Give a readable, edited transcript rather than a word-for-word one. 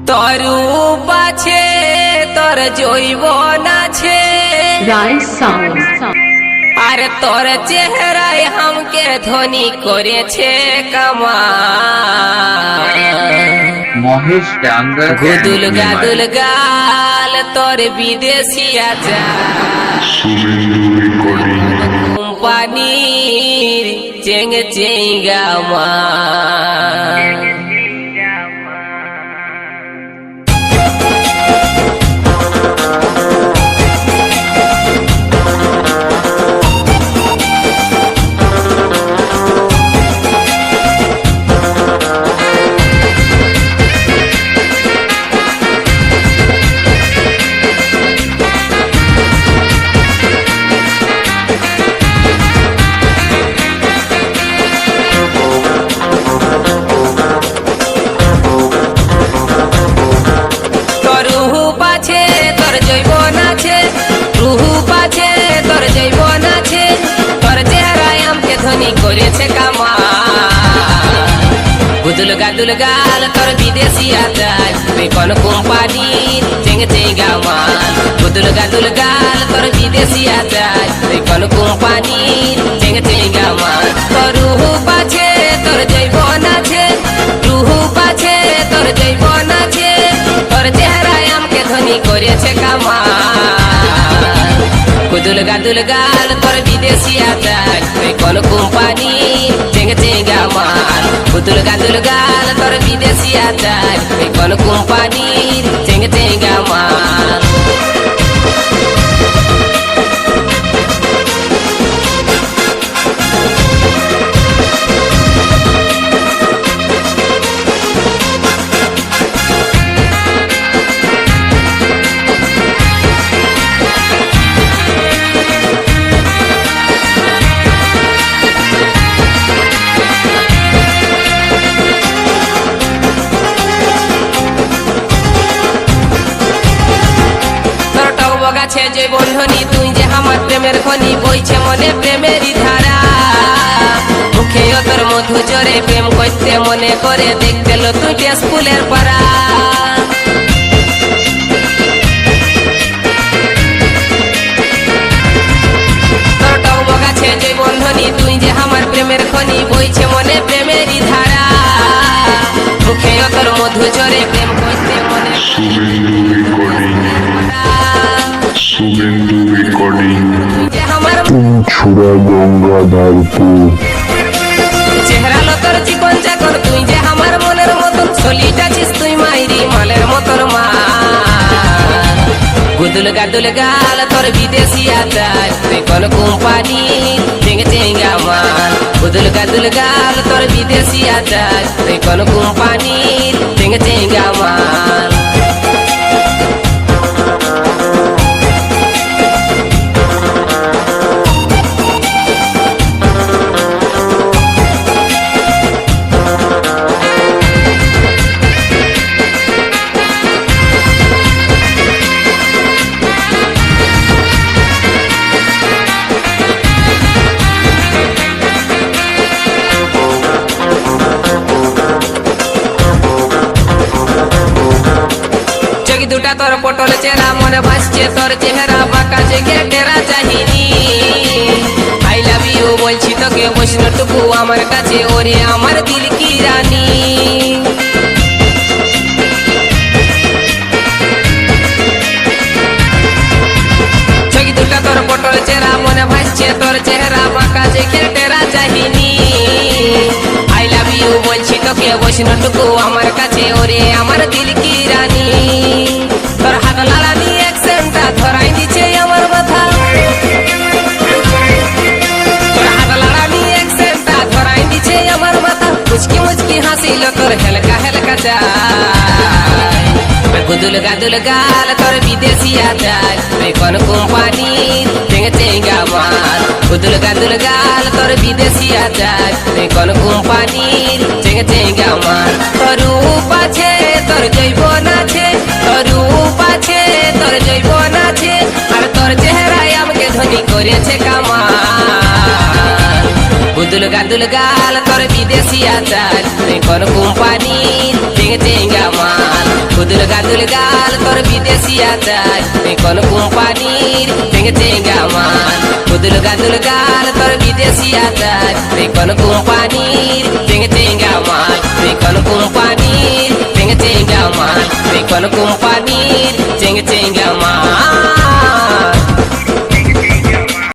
তরূপ আছে তোর যৌবন আছে আর তোর চেহারায় हमके ধনী করেছে কামাল মহেশ ডাঙ্গা গুদুল গাদুল গাল তোর বিদেশি আচা কোম্পানির চেঙ্গ চেঙ্গা মা করেছে কামাল গুদুল গাদুল গাল তোর বিদেশি আচার তুই কোন কোম্পানির চেঙ্গে চেঙ্গা মাল গুদুল গাদুল গাল তোর বিদেশি আচার তুই কোন কোম্পানির চেঙ্গে চেঙ্গা মাল তোর রূপ আছে তোর যৌবন আছে রূপ আছে তোর যৌবন আছে তোর চেহারায় हमके ধনী করেছে কামাল গুদুল গাদুল গাল তোর বিদেশি আচার তুই কোন কোম্পানি চেঙ্গে চেঙ্গা মাল গুদুল গাদুল গাল তোর বিদেশি আচার তুই কোন কোম্পানি চেঙ্গে চেঙ্গা মাল গাছে যে বন্ধনী তুই যে আমার প্রেমের খনি বইছে মনে প্রেমেরই ধারা মুখে তোর মধু জরে প্রেম করতে মনে করে দেখতে লো তুই স্কুলের পাড়া তোর টব গাছে যে বন্ধনী তুই যে আমার প্রেমের খনি বইছে মনে প্রেমেরই ধারা মুখে তোর মধু জরে প্রেম করতে মনে শুভেন্দু রেকর্ডিং ছুড়া গঙ্গাধরপুর চেহারা লতর জীবন জাগর তুই যে আমার মনের মতন চলিটাছিস তুই মাইরি মালের মতন মা গুদুল গাদুল গাল তোর বিদেশি আচার তুই কোন কোম্পানি চেঙ্গে চেঙ্গা মাল গুদুল গাদুল গাল তোর বিদেশি আচার তুই কোন কোম্পানি চেঙ্গে চেঙ্গা মাল দুটা তোর পটল চেরা মনে ভাসছে তোর চেহারা বাঁকা জেগে টেরা চাহিনি আই লাভ ইউ বলছি তোকে বৈষ্ণটুকু আমার কাছে ওরে আমার দিল কি রানী ছবি দুটা তোর পটল চেরা মনে ভাসছে তোর চেহারা বাঁকা জেগে টেরা চাহিনি আই লাভ ইউ বলছি তোকে বৈষ্ণটুকু আমার কাছে ওরে আমার দিল কি রানী তোর হাত লালানি অ্যাকসেন্টটা ধরাই দিছে আমার মাথা তোর হাত লালানি অ্যাকসেন্টটা ধরাই দিছে আমার মাথা মুচকি মুচকি হাসিল তোর হেলকা হেলকা চাই গুদুল গাদুল গাল তোর বিদেশি আচার তুই কোন কোম্পানি চেঙ্গে চেঙ্গা মাল গুদুল গাদুল গাল তোর বিদেশি আচার তুই কোন কোম্পানি চেঙ্গে চেঙ্গা মাল তোর রূপ আছে তোর যৌবন আছে তোর রূপ আছে তোর যৌবন আছে আর তোর চেহারায় हमके ধনী করেছে কামাল গুদুল গাদুল গাল তোর বিদেশি আচার তুই কোন কোম্পানি চেঙ্গে চেঙ্গা মাল গুদুল গাদুল গাল তোর বিদেশি আচার তুই কোন কোম্পানির চেঙ্গে চেঙ্গা মাল গুদুল গাদুল গাল তোর বিদেশি আচার তুই কোন কোম্পানির চেঙ্গে চেঙ্গা মাল তুই কোন কোম্পানির চেঙ্গে চেঙ্গা মাল তুই কোন কোম্পানির চেঙ্গে চেঙ্গা মাল